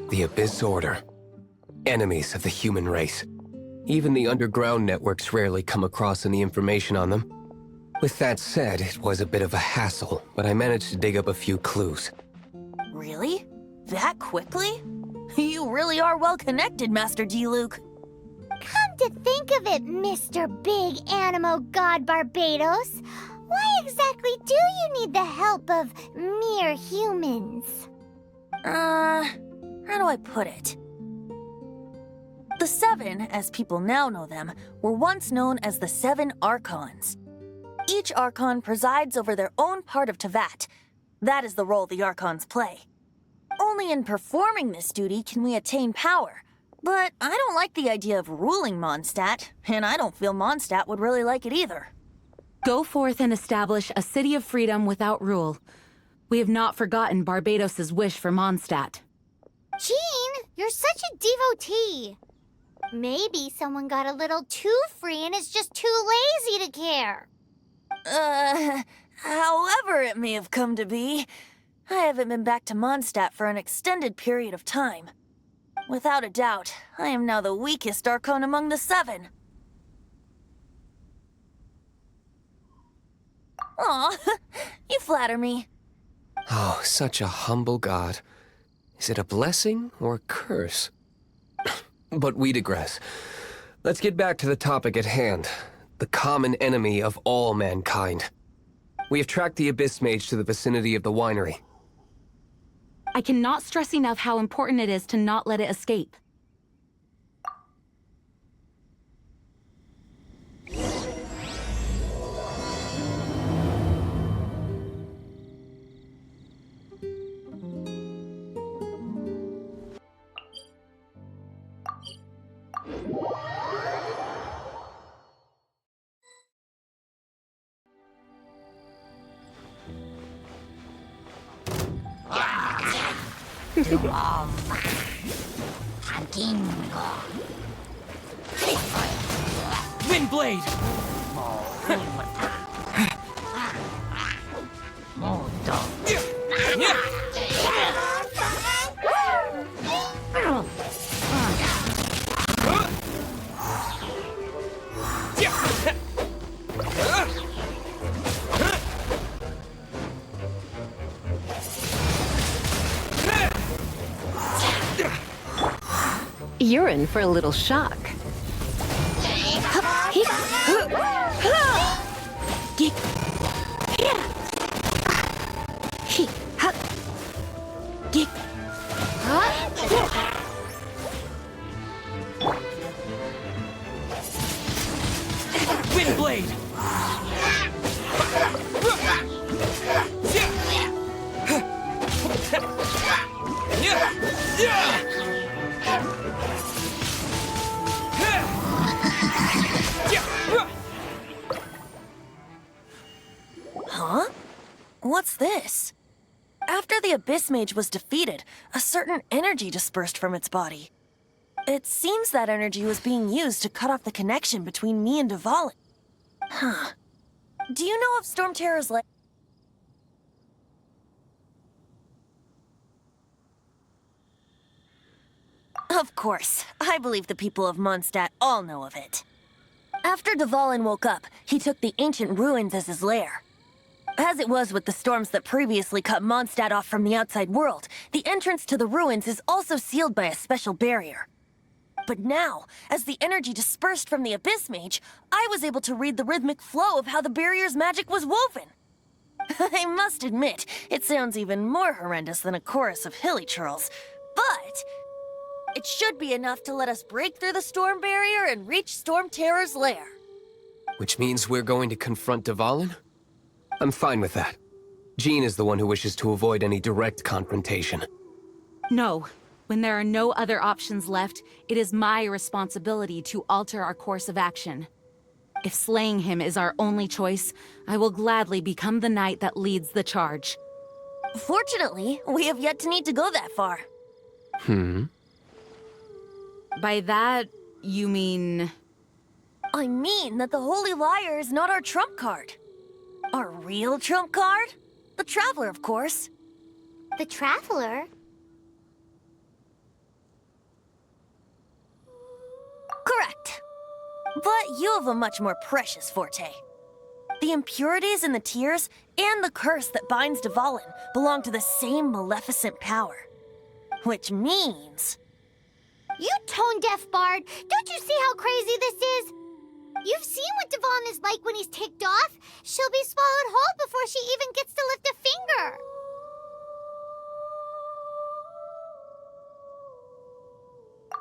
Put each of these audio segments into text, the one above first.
The Abyss Order. Enemies of the human race. Even the underground networks rarely come across any information on them. With that said, it was a bit of a hassle, but I managed to dig up a few clues. Really? That quickly? You really are well connected, Master D-Luke. Come to think of it, Mr. Big Animo God Barbados, why exactly do you need the help of mere humans? How do I put it? The Seven, as people now know them, were once known as the Seven Archons. Each Archon presides over their own part of Teyvat. That is the role the Archons play. Only in performing this duty can we attain power. But I don't like the idea of ruling Mondstadt, and I don't feel Mondstadt would really like it either. Go forth and establish a city of freedom without rule. We have not forgotten Barbados' wish for Mondstadt. Jean, you're such a devotee. Maybe someone got a little too free and is just too lazy to care. However it may have come to be, I haven't been back to Mondstadt for an extended period of time. Without a doubt, I am now the weakest Archon among the Seven. Aw, you flatter me. Oh, such a humble god. Is it a blessing or a curse? But we digress. Let's get back to the topic at hand. The common enemy of all mankind. We have tracked the Abyss Mage to the vicinity of the winery. I cannot stress enough how important it is to not let it escape. Windblade! You're in for a little shock. Windblade! Huh? What's this? After the Abyss Mage was defeated, a certain energy dispersed from its body. It seems that energy was being used to cut off the connection between me and Dvalin. Huh. Do you know of Storm Terror's like? Of course. I believe the people of Mondstadt all know of it. After Dvalin woke up, he took the ancient ruins as his lair. As it was with the storms that previously cut Mondstadt off from the outside world, the entrance to the ruins is also sealed by a special barrier. But now, as the energy dispersed from the Abyss Mage, I was able to read the rhythmic flow of how the barrier's magic was woven. I must admit, it sounds even more horrendous than a chorus of hilly churls. But it should be enough to let us break through the storm barrier and reach Storm Terror's lair. Which means we're going to confront Dvalin? I'm fine with that. Jean is the one who wishes to avoid any direct confrontation. No. When there are no other options left, it is my responsibility to alter our course of action. If slaying him is our only choice, I will gladly become the knight that leads the charge. Fortunately, we have yet to need to go that far. By that, you mean... I mean that the Holy Liar is not our trump card. Our real trump card? The Traveler, of course. The Traveler? Correct. But you have a much more precious forte. The impurities in the tears and the curse that binds Dvalin belong to the same maleficent power. Which means... You tone-deaf bard! Don't you see how crazy this is? You've seen what Dvalin is like when he's ticked off. She'll be swallowed whole before she even gets to lift a finger.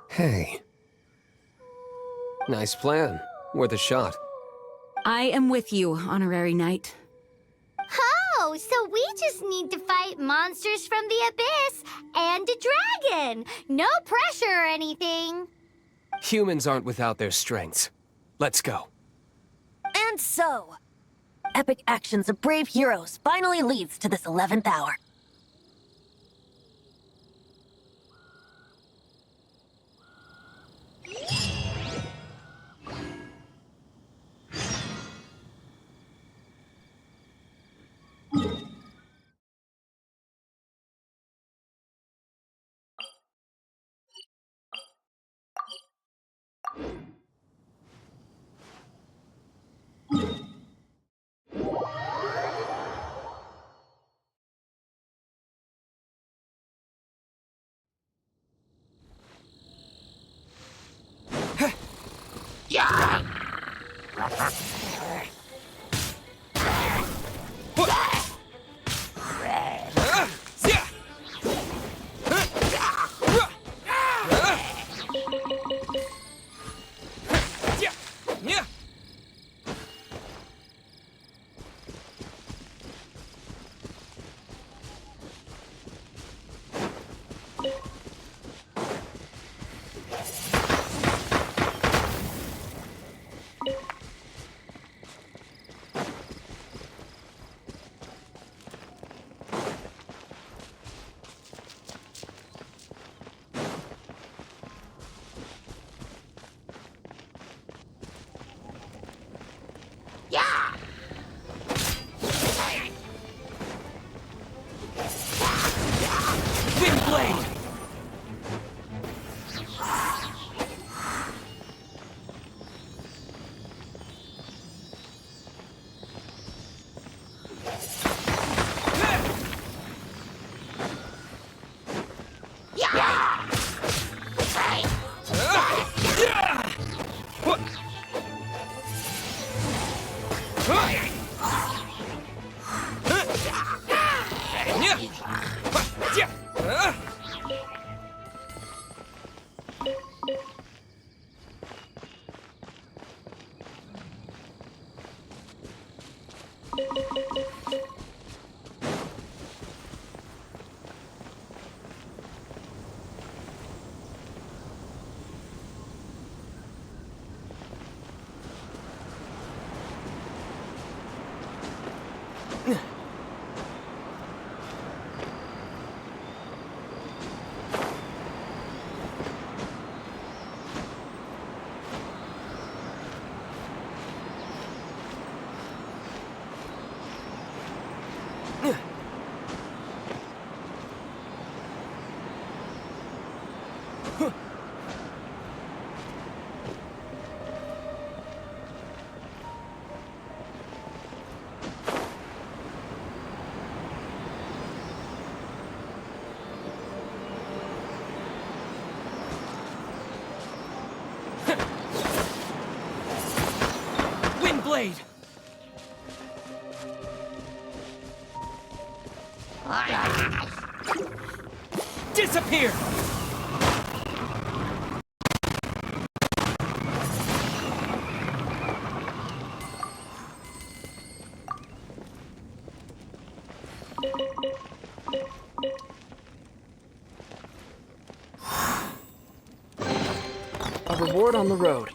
Hey. Nice plan. Worth a shot. I am with you, Honorary Knight. Oh, so we just need to fight monsters from the abyss and a dragon. No pressure or anything. Humans aren't without their strengths. Let's go. And so, epic actions of brave heroes finally leads to this 11th hour. Blade! disappear! A reward on the road.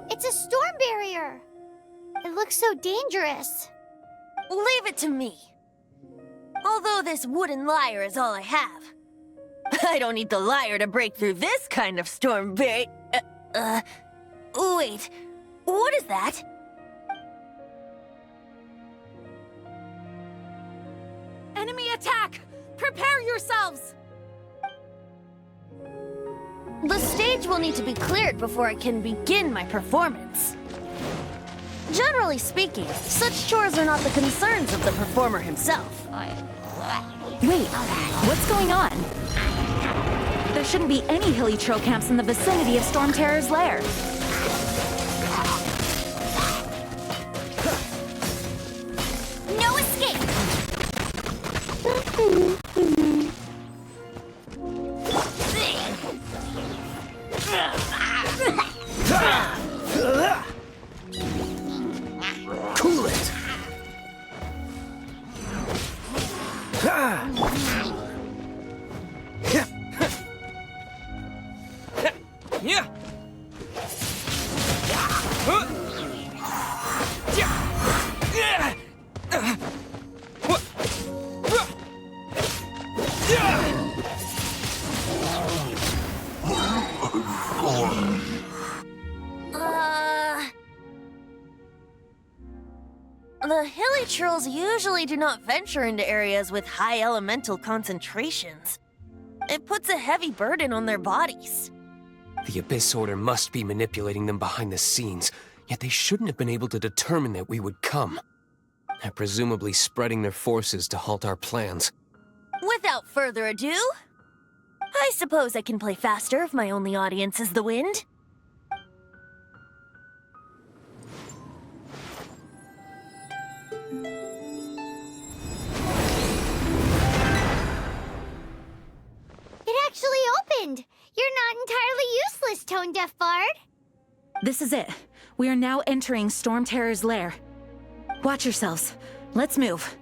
It's a storm barrier. It looks so dangerous. Leave it to me. Although this wooden lyre is all I have. I don't need the lyre to break through this kind of storm wait, what is that? Enemy attack! Prepare yourselves! The stage will need to be cleared before I can begin my performance. Generally speaking, such chores are not the concerns of the performer himself. Wait, what's going on? There shouldn't be any hilly troll camps in the vicinity of Storm Terror's lair. No escape! Cool it! Yeah! The hilly trolls usually do not venture into areas with high elemental concentrations. It puts a heavy burden on their bodies. The Abyss Order must be manipulating them behind the scenes, yet they shouldn't have been able to determine that we would come. They're presumably spreading their forces to halt our plans. Without further ado, I suppose I can play faster if my only audience is the wind. It actually opened! You're not entirely useless, Tone Deaf Bard. This is it. We are now entering Storm Terror's lair. Watch yourselves. Let's move.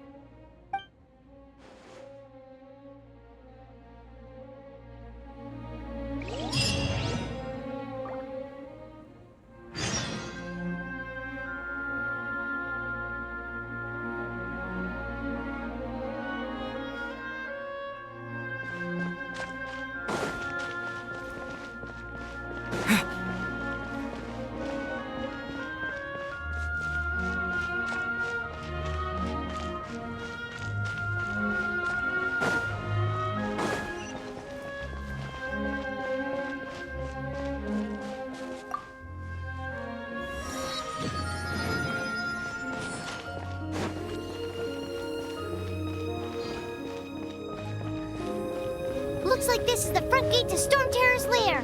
Looks like this is the front gate to Storm Terror's lair.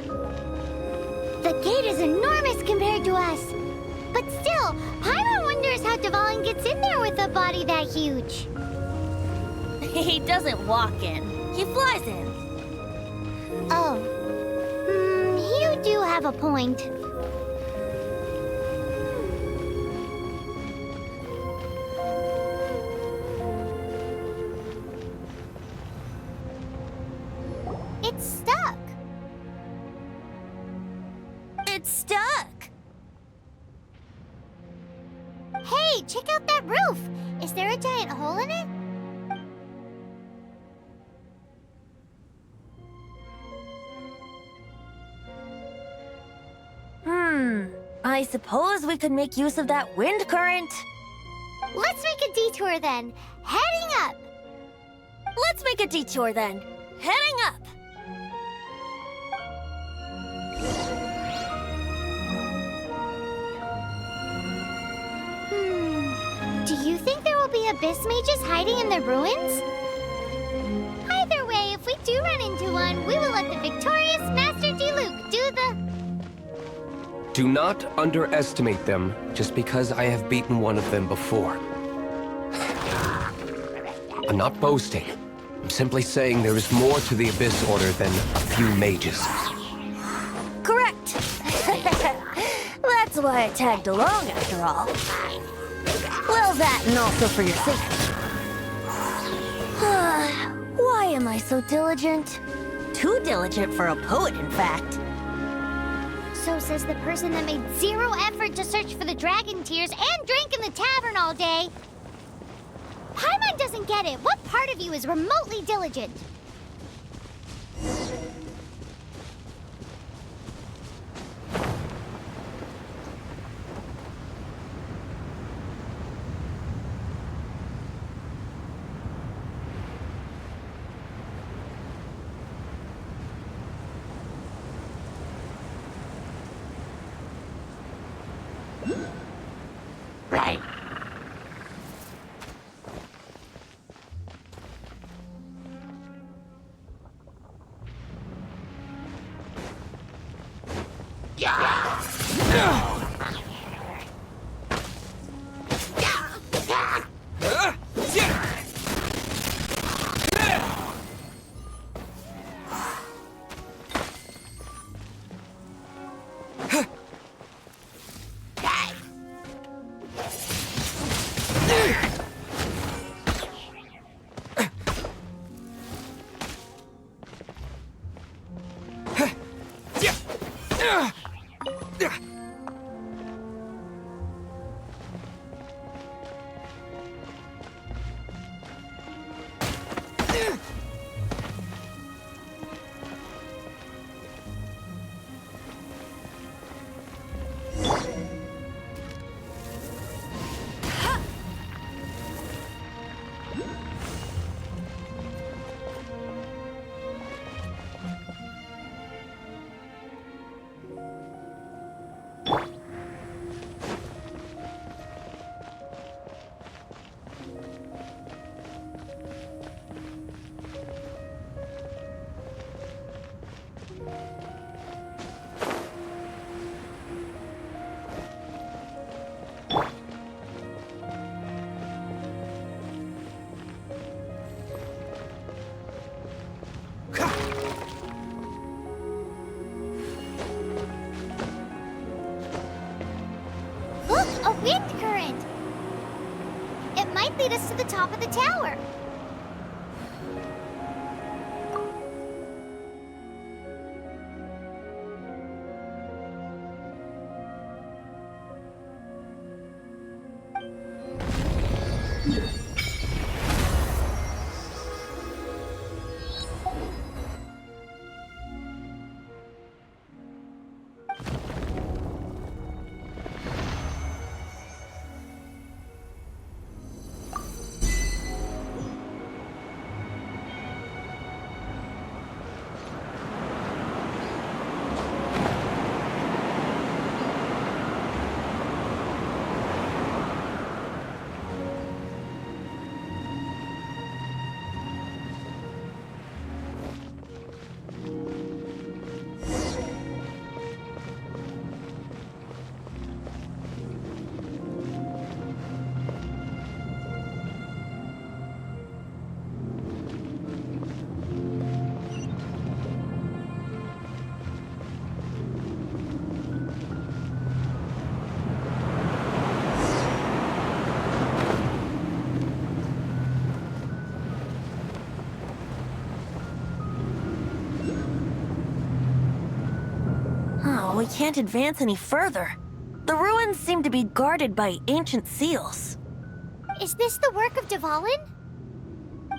The gate is enormous compared to us. But still, Paimon wonders how Dvalin gets in there with a body that huge. He doesn't walk in, he flies in. Oh. You do have a point. It's stuck. It's stuck. Hey, check out that roof. Is there a giant hole in it? I suppose we could make use of that wind current. Let's make a detour then. Heading up. Let's make a detour then. Heading up. Do you think there will be abyss mages hiding in the ruins? Either way, if we do run into one, we will let the victorious Master Diluc do the... Do not underestimate them just because I have beaten one of them before. I'm not boasting. I'm simply saying there is more to the Abyss Order than a few mages. Correct. That's why I tagged along after all. Well, that and also for your safety. Why am I so diligent? Too diligent for a poet, in fact. So says the person that made zero effort to search for the dragon tears and drank in the tavern all day. Paimon doesn't get it. What part of you is remotely diligent? wind current. It might lead us to the top of the tower. Oh, we can't advance any further. The ruins seem to be guarded by ancient seals. Is this the work of Dvalin?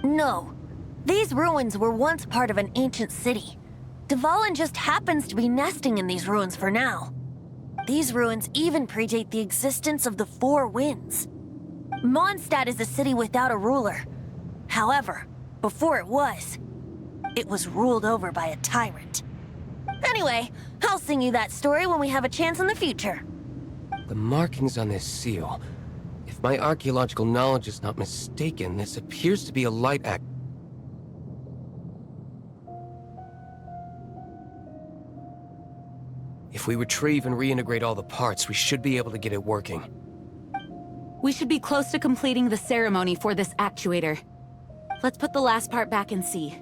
No. These ruins were once part of an ancient city. Dvalin just happens to be nesting in these ruins for now. These ruins even predate the existence of the Four Winds. Mondstadt is a city without a ruler. However, before it was ruled over by a tyrant. Anyway, I'll sing you that story when we have a chance in the future. The markings on this seal. If my archaeological knowledge is not mistaken, this appears to be a light act. If we retrieve and reintegrate all the parts, we should be able to get it working. We should be close to completing the ceremony for this actuator. Let's put the last part back and see.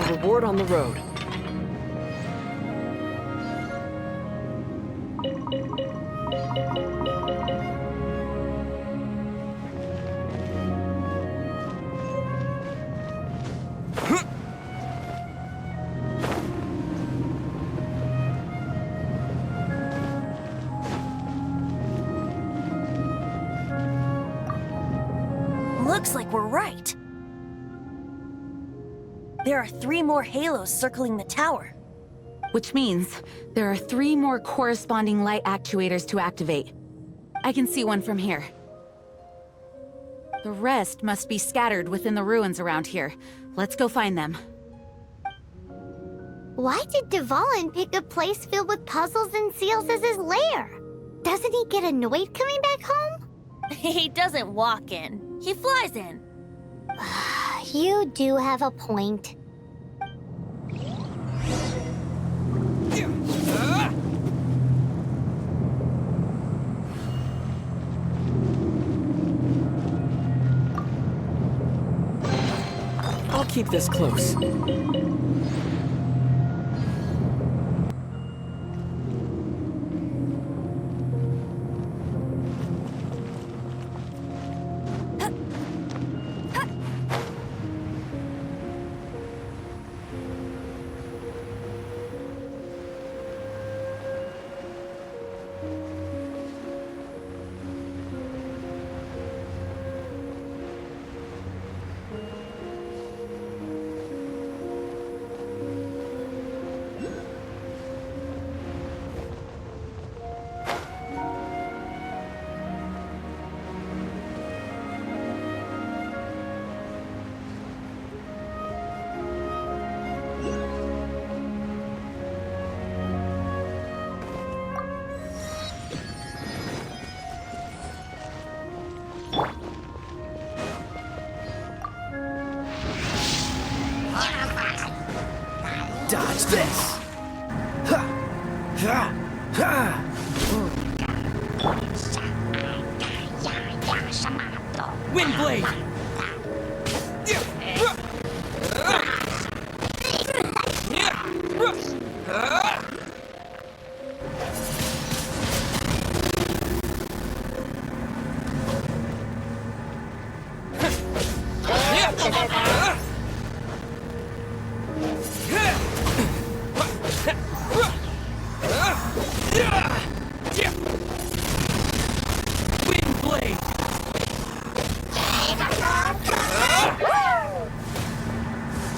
Reward on the road. Looks like we're right. There are 3 more halos circling the tower. Which means there are 3 more corresponding light actuators to activate. I can see one from here. The rest must be scattered within the ruins around here. Let's go find them. Why did Dvalin pick a place filled with puzzles and seals as his lair? Doesn't he get annoyed coming back home? He doesn't walk in. He flies in. You do have a point. I'll keep this close. Dodge this! Ha! Ha! Ha! Windblade!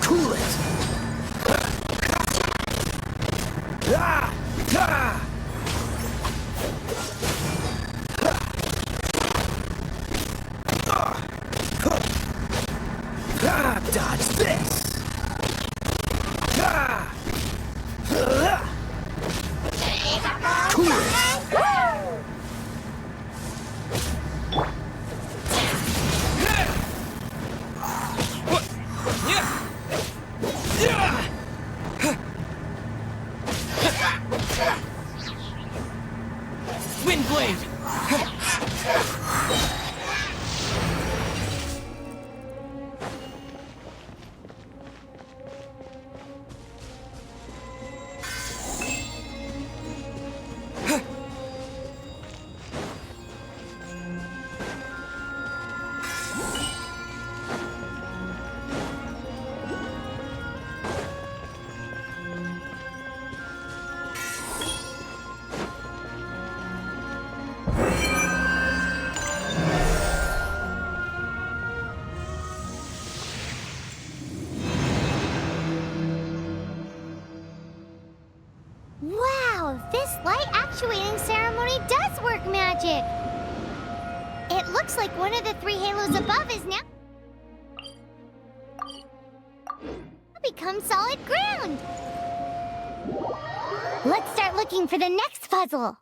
Cool it! Ah! Ah! Ah! Dodge this! Ah! Cool it! Windblade! Wow, this light actuating ceremony does work magic! It looks like one of the three halos above is now become solid ground! Let's start looking for the next puzzle!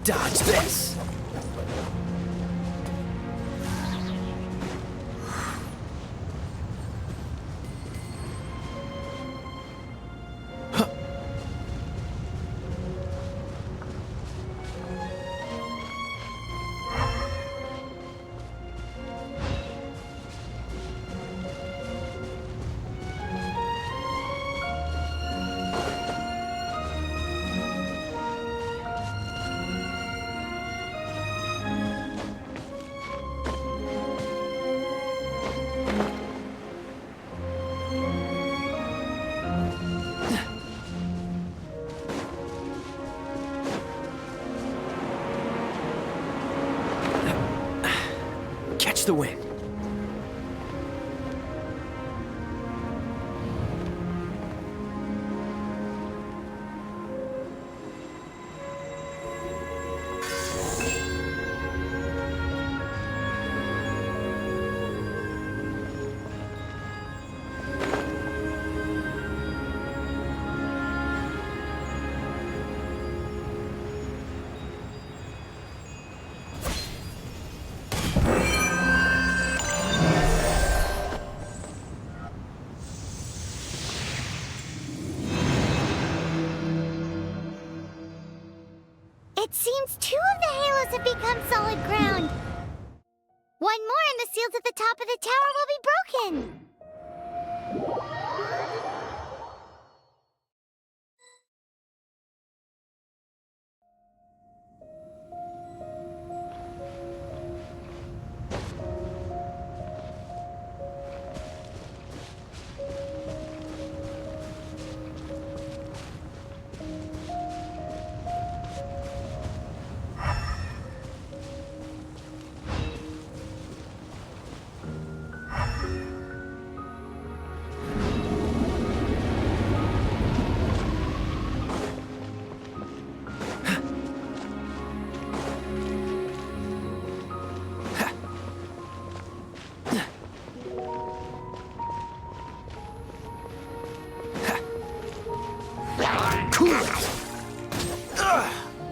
Dodge this! Catch the wind. It seems 2 of the halos have become solid ground. One more and the seals at the top of the tower will be broken.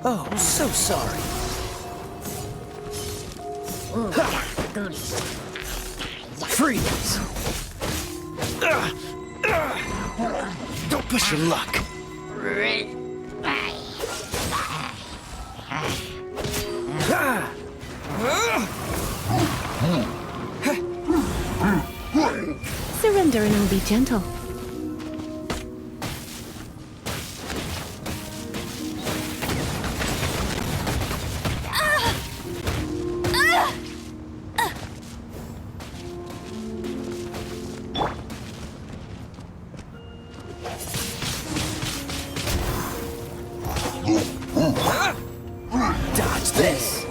Oh, so sorry. Freeze! Don't push your luck. Surrender and it will be gentle. Dodge this!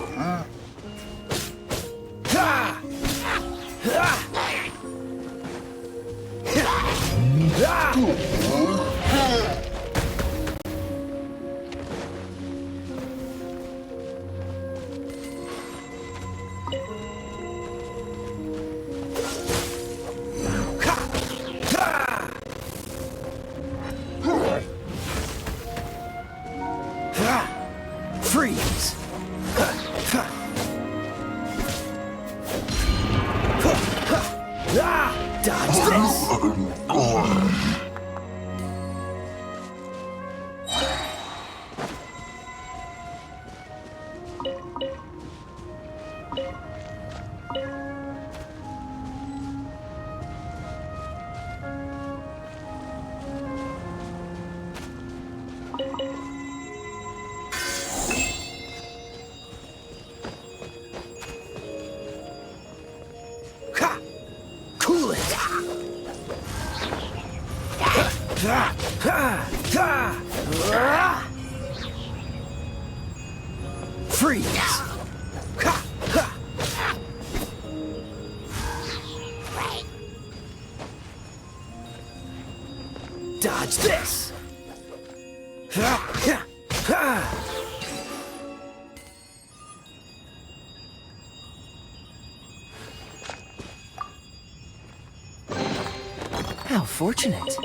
Freeze! Dodge this! Cool it! Freeze! Dodge this! How fortunate.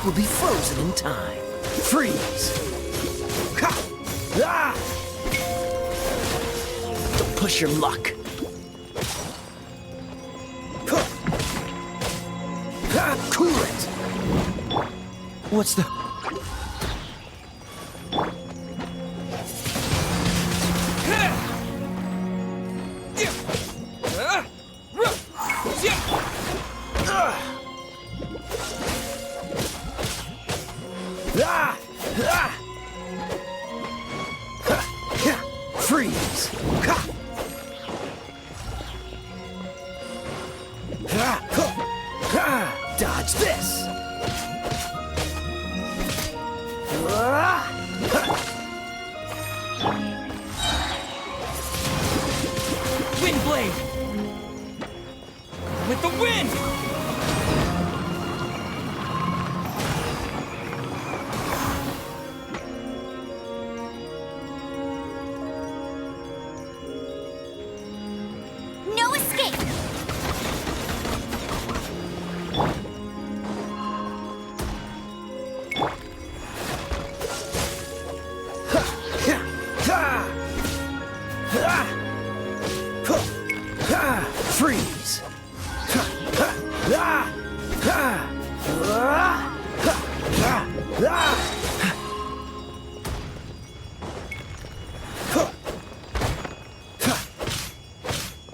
will be frozen in time. Freeze! Ha! Ah! Don't push your luck. Huh. Ah, cool it! What's the... Freeze! Dodge this! Wind blade! With the wind! No escape! Freeze!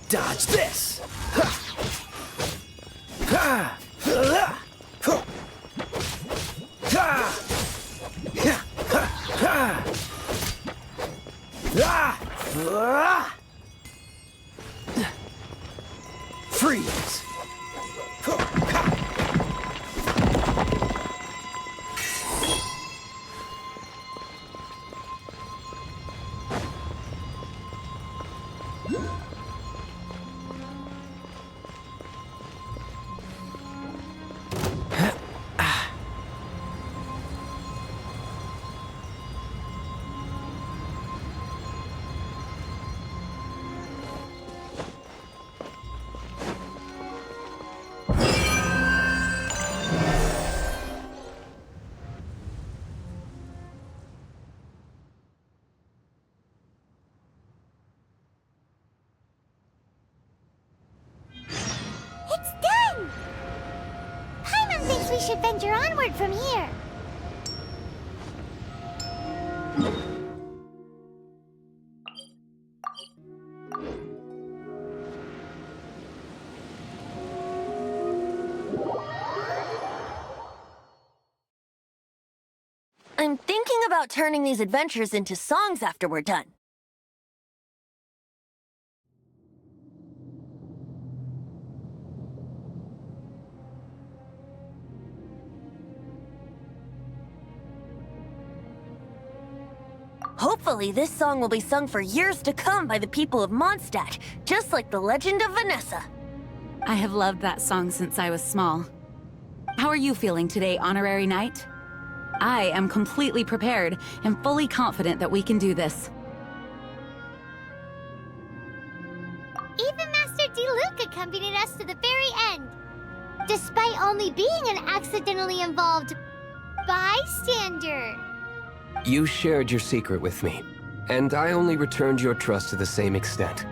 Dodge this! Freeze! It's done! Paimon thinks we should venture onward from here. I'm thinking about turning these adventures into songs after we're done. Hopefully, this song will be sung for years to come by the people of Mondstadt, just like the legend of Vanessa. I have loved that song since I was small. How are you feeling today, Honorary Knight? I am completely prepared and fully confident that we can do this. Even Master D-Luke accompanied us to the very end, despite only being an accidentally involved bystander. You shared your secret with me, and I only returned your trust to the same extent.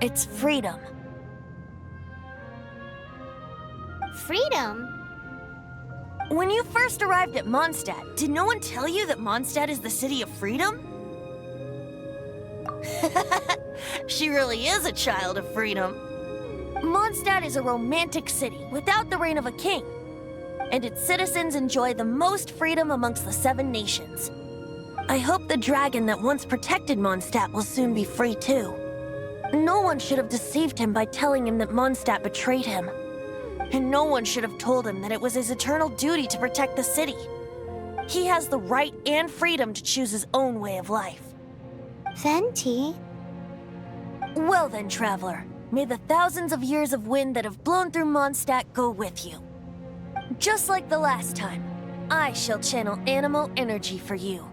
It's freedom. Freedom? When you first arrived at Mondstadt, did no one tell you that Mondstadt is the city of freedom? She really is a child of freedom. Mondstadt is a romantic city without the reign of a king, and its citizens enjoy the most freedom amongst the 7 nations. I hope the dragon that once protected Mondstadt will soon be free too. No one should have deceived him by telling him that Mondstadt betrayed him. And no one should have told him that it was his eternal duty to protect the city. He has the right and freedom to choose his own way of life. Venti? Well then, traveler, may the thousands of years of wind that have blown through Mondstadt go with you. Just like the last time, I shall channel animal energy for you.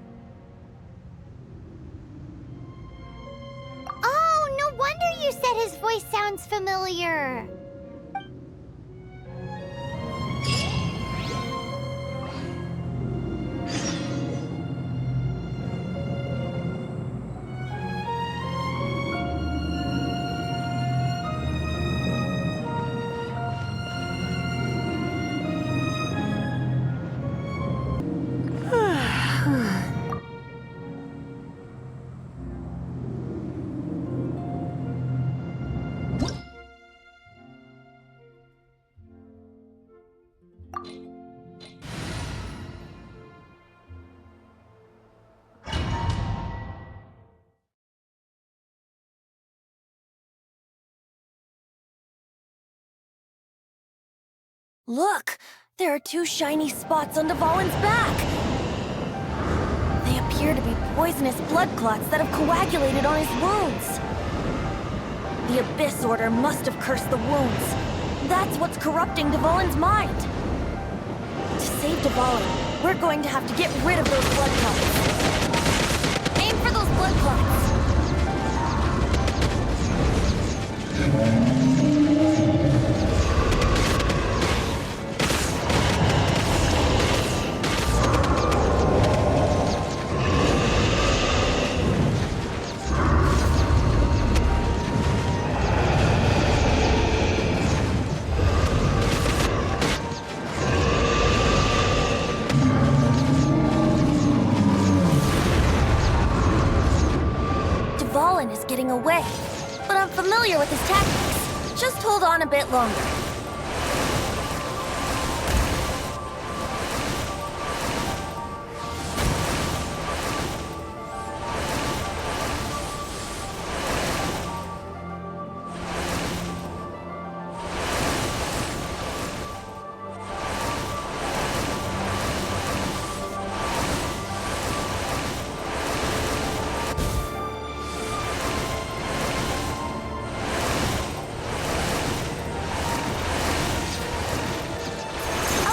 Oh, no wonder you said his voice sounds familiar. Look! There are two shiny spots on Dvalin's back! They appear to be poisonous blood clots that have coagulated on his wounds. The Abyss Order must have cursed the wounds. That's what's corrupting Dvalin's mind. To save Dvalin, we're going to have to get rid of those blood clots. Aim for those blood clots! Dvalin is getting away, but I'm familiar with his tactics. Just hold on a bit longer.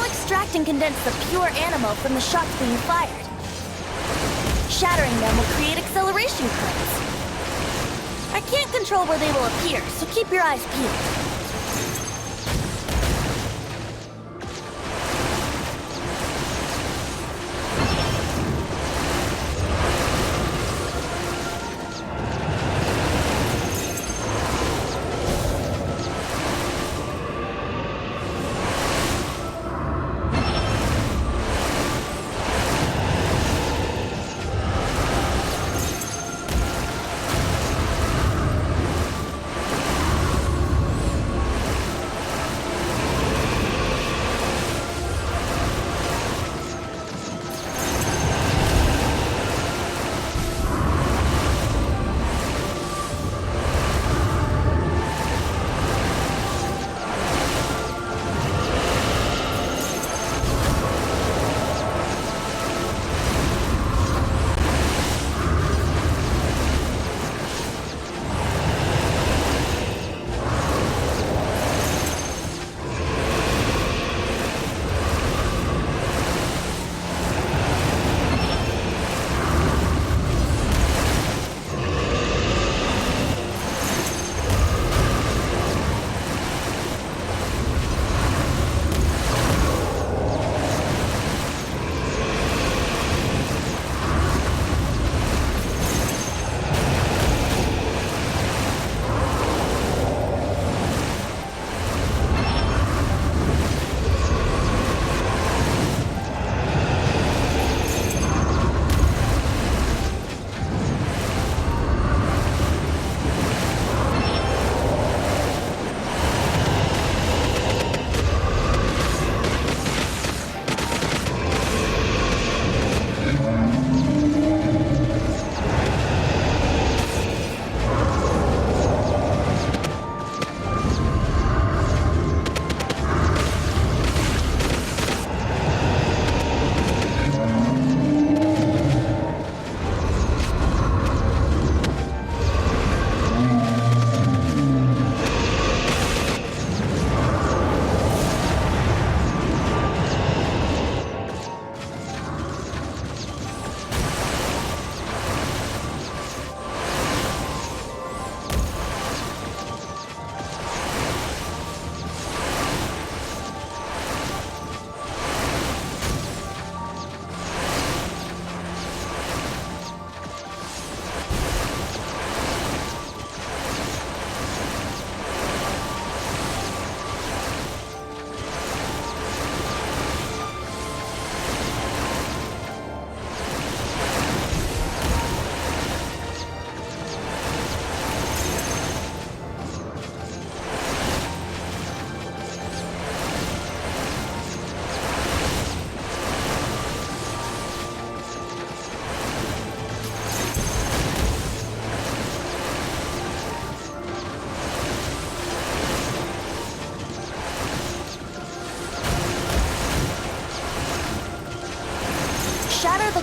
Extract and condense the pure animo from the shots being fired. Shattering them will create acceleration currents. I can't control where they will appear, so keep your eyes peeled.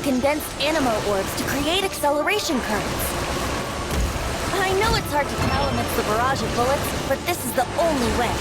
condensed animo orbs to create acceleration currents. I know it's hard to tell amidst the barrage of bullets, but this is the only way.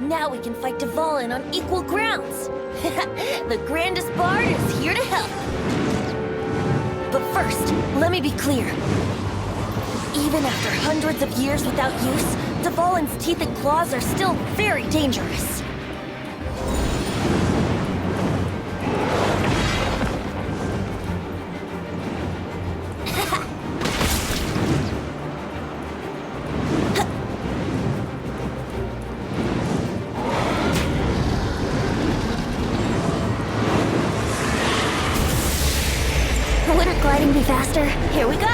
Now we can fight Dvalin on equal grounds. The grandest bard is here to help. But first, let me be clear. Even after hundreds of years without use, Dvalin's teeth and claws are still very dangerous. Wouldn't gliding be faster? Here we go!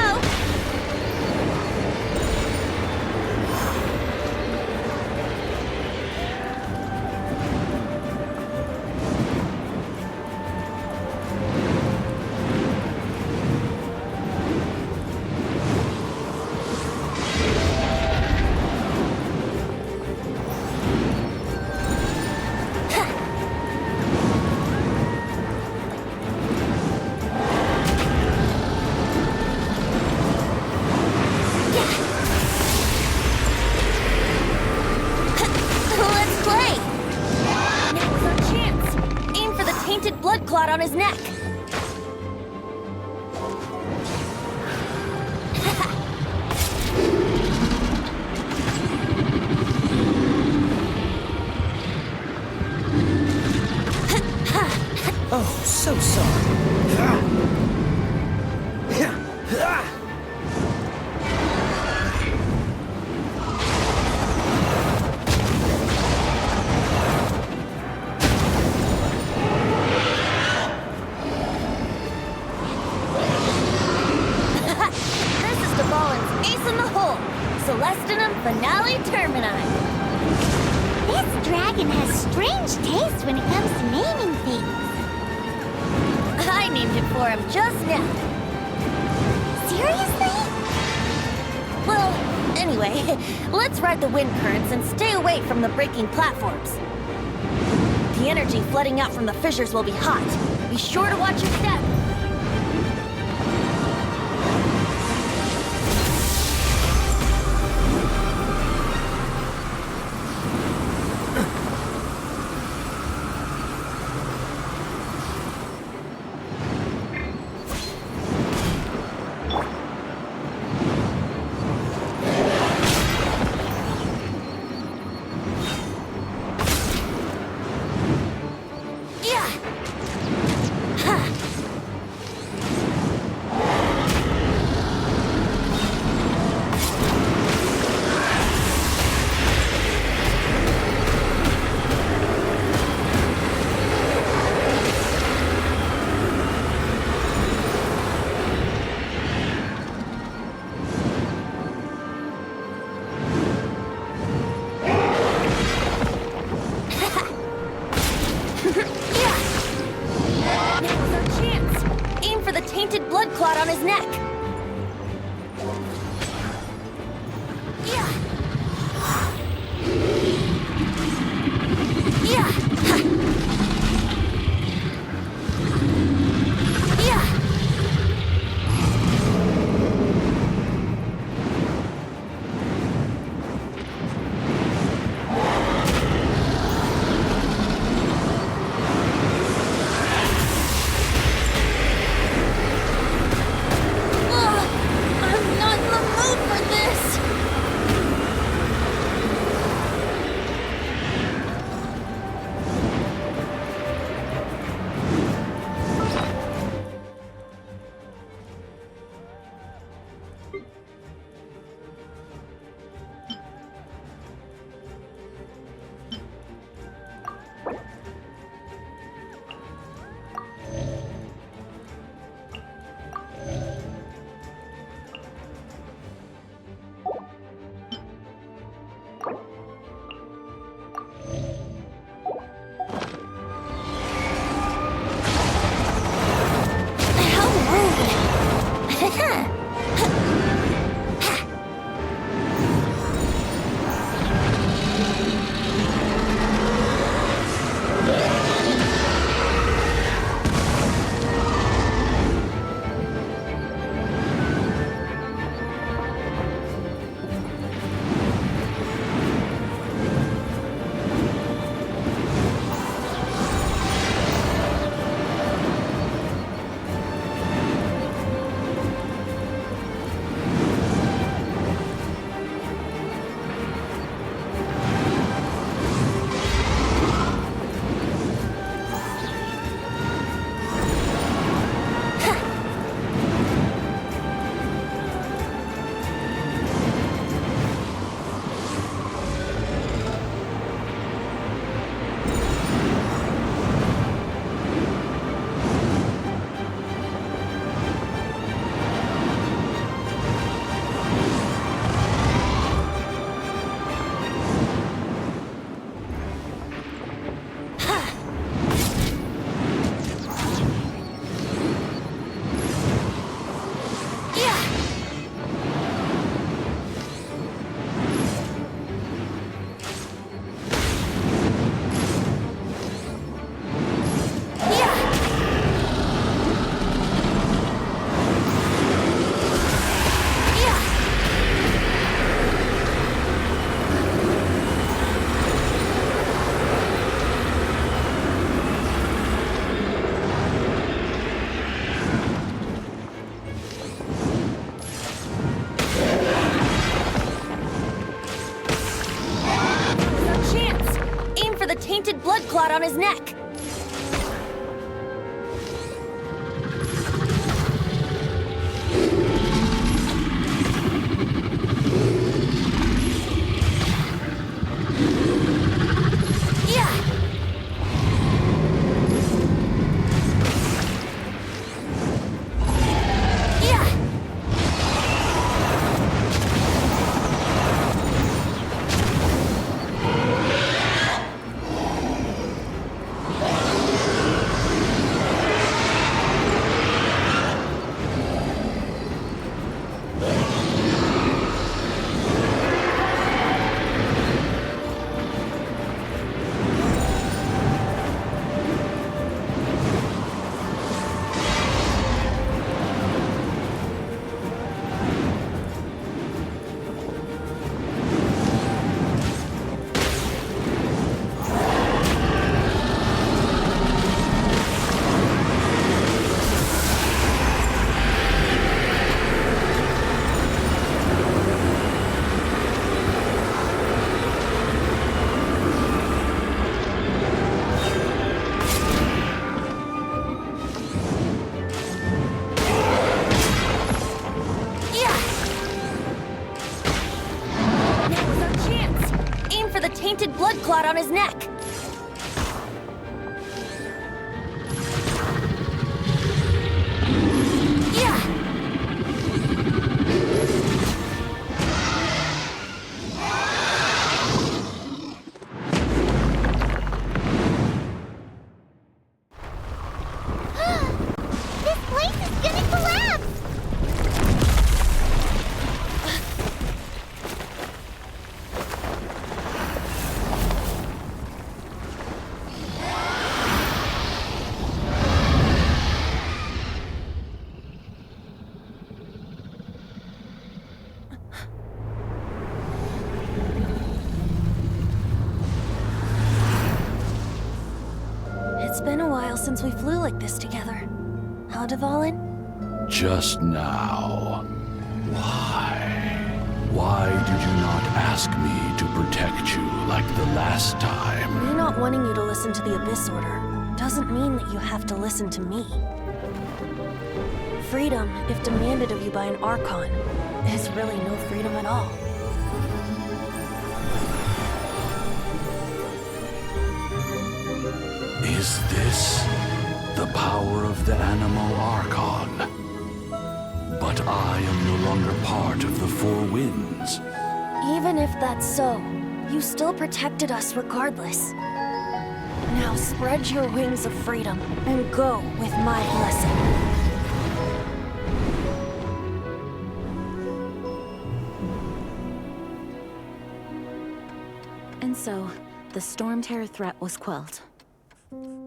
Blood clot on his neck. Oh, so sorry. Celestinum Finale Termini. This dragon has strange taste when it comes to naming things. I named it for him just now. Seriously? Well, anyway, let's ride the wind currents and stay away from the breaking platforms. The energy flooding out from the fissures will be hot. Be sure to watch your step. on his neck. Tainted blood clot on his neck. This place is gonna collapse! It's been a while since we flew like this together. Huh, Dvalin? Just now. Why? Why did you not ask me to protect you like the last time? Me not wanting you to listen to the Abyss Order doesn't mean that you have to listen to me. Freedom, if demanded of you by an Archon, is really no freedom at all. Is this the power of the Animal Archon? But I am no longer part of the Four Winds. Even if that's so, you still protected us regardless. Now spread your wings of freedom and go with my blessing. And so, the Storm Terror threat was quelled.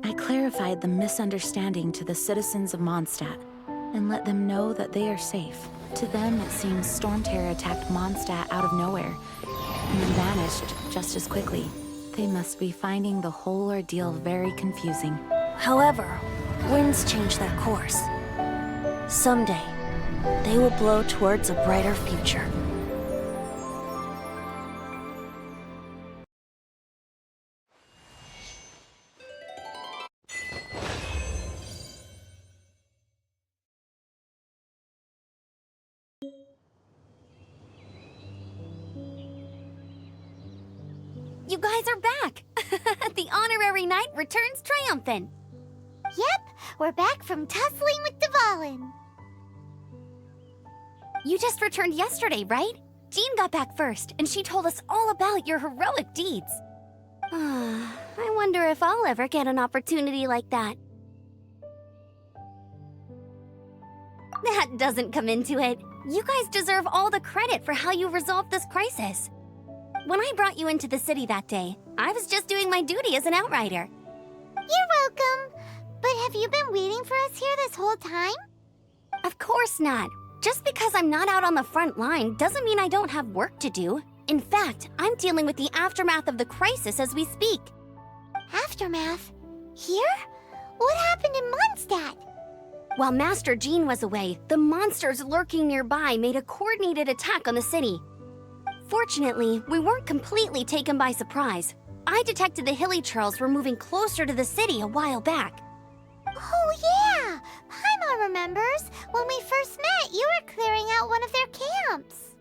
I clarified the misunderstanding to the citizens of Mondstadt and let them know that they are safe. To them, it seems Storm Terror attacked Mondstadt out of nowhere and then vanished just as quickly. They must be finding the whole ordeal very confusing. However, winds change their course. Someday, they will blow towards a brighter future. You guys are back! The honorary knight returns triumphant. Yep, we're back from tussling with Dvalin. You just returned yesterday, right? Jean got back first, and she told us all about your heroic deeds. I wonder if I'll ever get an opportunity like that. That doesn't come into it. You guys deserve all the credit for how you resolved this crisis. When I brought you into the city that day, I was just doing my duty as an outrider. You're welcome. But have you been waiting for us here this whole time? Of course not. Just because I'm not out on the front line doesn't mean I don't have work to do. In fact, I'm dealing with the aftermath of the crisis as we speak. Aftermath? Here? What happened in Mondstadt? While Master Jean was away, the monsters lurking nearby made a coordinated attack on the city. Fortunately, we weren't completely taken by surprise. I detected the hilly churls were moving closer to the city a while back. Oh, yeah! Paimon remembers. When we first met, you were clearing out one of their camps.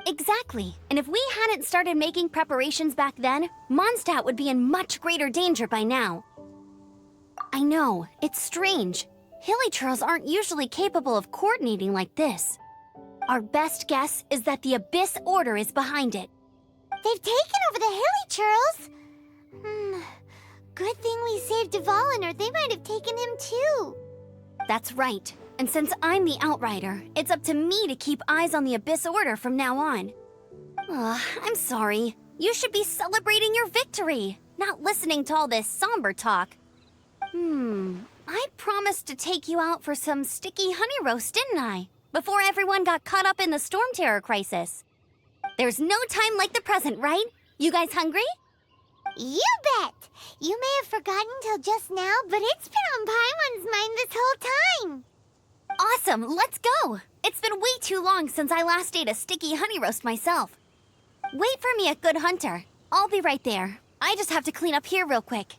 Exactly. And if we hadn't started making preparations back then, Mondstadt would be in much greater danger by now. I know, it's strange. Hilly churls aren't usually capable of coordinating like this. Our best guess is that the Abyss Order is behind it. They've taken over the hilly churls. Good thing we saved Dvalin, or they might have taken him too. That's right. And since I'm the Outrider, it's up to me to keep eyes on the Abyss Order from now on. I'm sorry. You should be celebrating your victory, not listening to all this somber talk. I promised to take you out for some sticky honey roast, didn't I? Before everyone got caught up in the storm terror crisis. There's no time like the present, right? You guys hungry? You bet! You may have forgotten till just now, but it's been on Paimon's mind this whole time. Awesome, let's go! It's been way too long since I last ate a sticky honey roast myself. Wait for me at Good Hunter. I'll be right there. I just have to clean up here real quick.